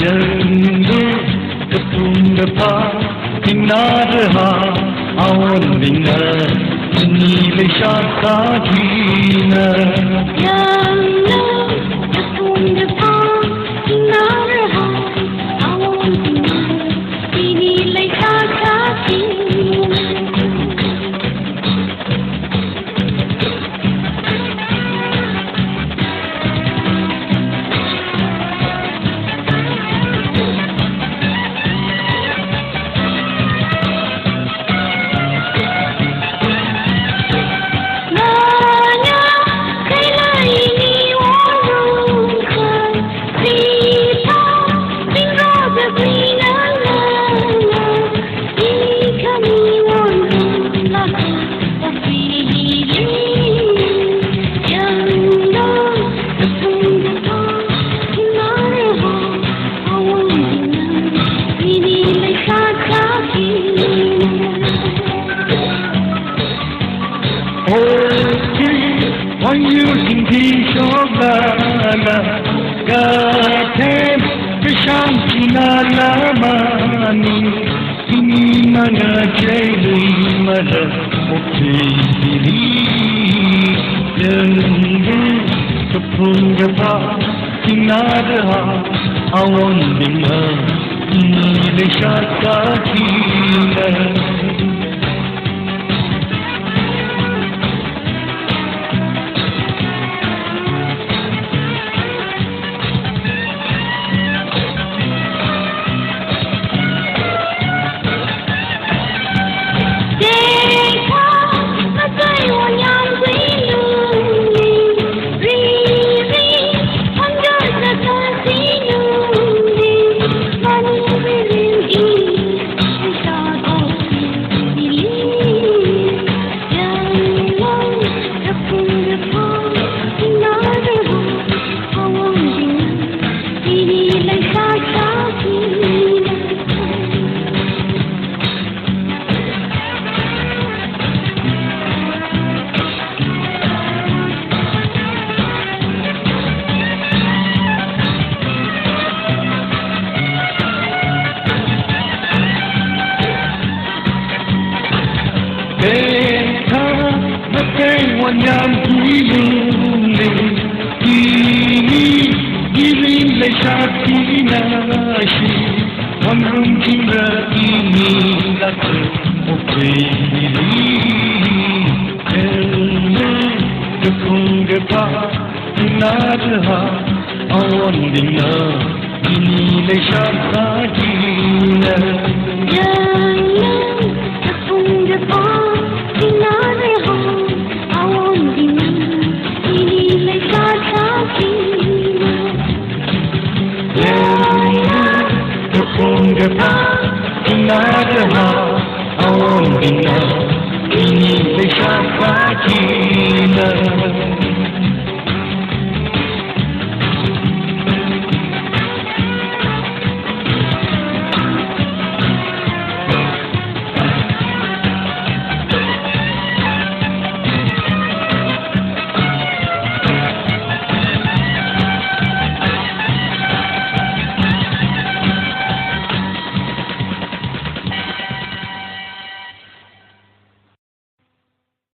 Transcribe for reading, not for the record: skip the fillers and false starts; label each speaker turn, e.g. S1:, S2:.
S1: Yandu Kapungapa Kinaraha Awandina Nile Shaka Jina
S2: Yandu Kapungapa Kinaraha Awandina Nile Shaka Jina
S1: When you think he's Shogana, Gatem, Vishankina Lamani, Inimana Jayli Mada, Mukti, Yandu, Kapungapa, Kinadaha, Awandina, Nile Shaka Jina. Wanyam Kuilunde, Giving the Shakina, Wanrum Kinga, Latu, the Kungapa, Nadaha, Awandina, the Shakina. Kapungapa Kinadaha Awandina Nile Shaka Jina.